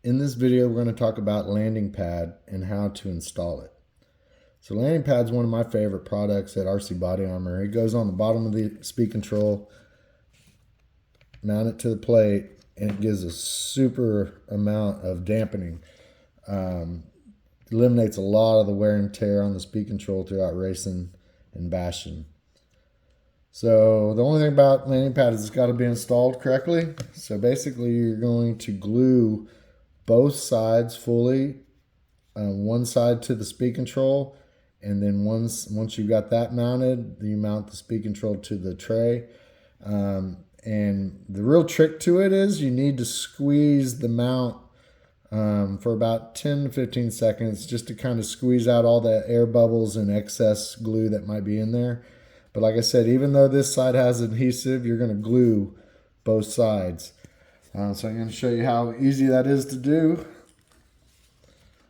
In this video, we're going to talk about landing pad and how to install it. So landing pad is one of my favorite products at RC Body Armor. It goes on the bottom of the speed control, mount it to the plate, and it gives a super amount of dampening. Eliminates a lot of the wear and tear on the speed control throughout racing and bashing. So the only thing about landing pad is it's got to be installed correctly. So basically you're going to glue both sides fully, one side to the speed control, and then once you've got that mounted, you mount the speed control to the tray. And the real trick to it is you need to squeeze the mount for about 10 to 15 seconds just to kind of squeeze out all the air bubbles and excess glue that might be in there. But like I said, even though this side has adhesive, you're going to glue both sides. So I'm going to show you how easy that is to do.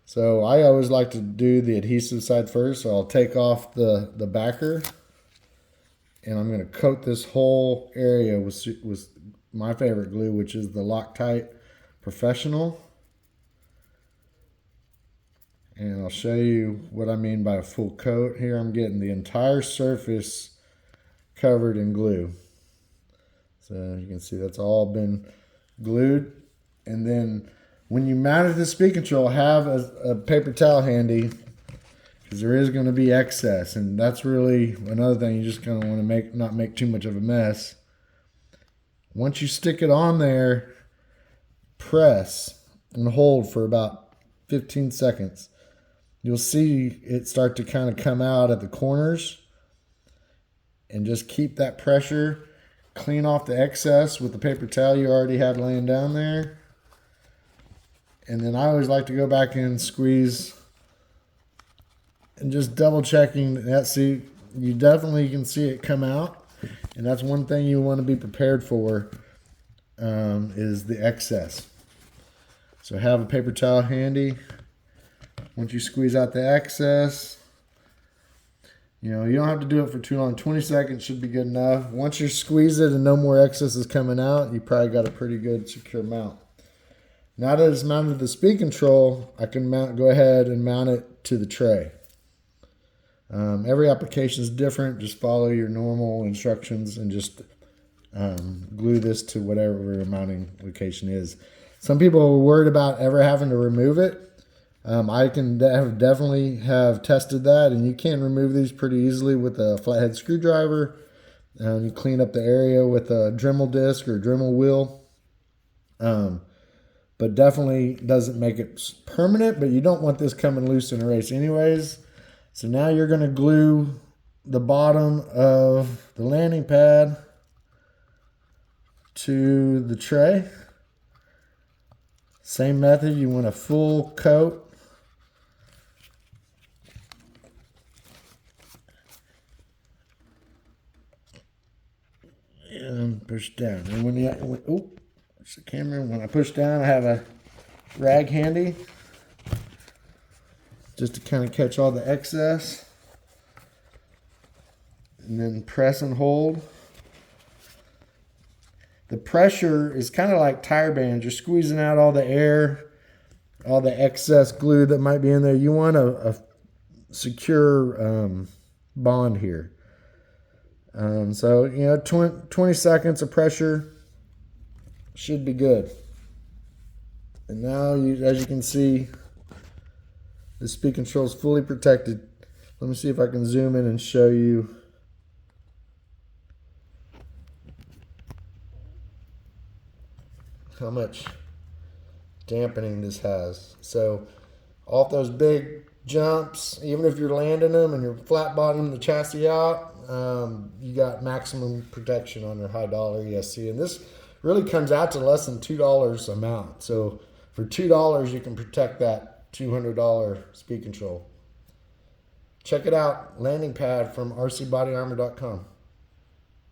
So I always like to do the adhesive side first. So I'll take off the backer, and I'm going to coat this whole area with my favorite glue, which is the Loctite Professional. And I'll show you what I mean by a full coat. Here I'm getting the entire surface covered in glue. So you can see that's all been glued. And then when you mount it to the speed control, have a paper towel handy, because there is going to be excess. And that's really another thing, you just kind of want to not make too much of a mess. Once you stick it on there, press and hold for about 15 seconds. You'll see it start to kind of come out at the corners, and just keep that pressure. Clean off the excess with the paper towel you already had laying down there. And then I always like to go back in and squeeze and just double checking that. See, you definitely can see it come out, and that's one thing you want to be prepared for, is the excess. So have a paper towel handy. Once you squeeze out the excess, you don't have to do it for too long. 20 seconds should be good enough. Once you squeeze it and no more excess is coming out, you probably got a pretty good secure mount. Now that it's mounted to the speed control, I can go ahead and mount it to the tray. Every application is different. Just follow your normal instructions and just glue this to whatever your mounting location is. Some people are worried about ever having to remove it. I can definitely have tested that, and you can remove these pretty easily with a flathead screwdriver. You clean up the area with a Dremel disc or Dremel wheel. But definitely doesn't make it permanent, but you don't want this coming loose in a race anyways. So now you're going to glue the bottom of the landing pad to the tray. Same method, you want a full coat. And push down. And there's the camera. When I push down, I have a rag handy just to kind of catch all the excess. And then press and hold. The pressure is kind of like tire bands. You're squeezing out all the air, all the excess glue that might be in there. You want a secure bond here. So 20 seconds of pressure should be good. And now, as you can see, the speed control is fully protected. Let me see if I can zoom in and show you. How much dampening this has. So off those big jumps, even if you're landing them and you're flat bottoming the chassis out, you got maximum protection on your high dollar ESC. And this really comes out to less than $2 a mount. So for $2, you can protect that $200 speed control. Check it out, landing pad from rcbodyarmor.com.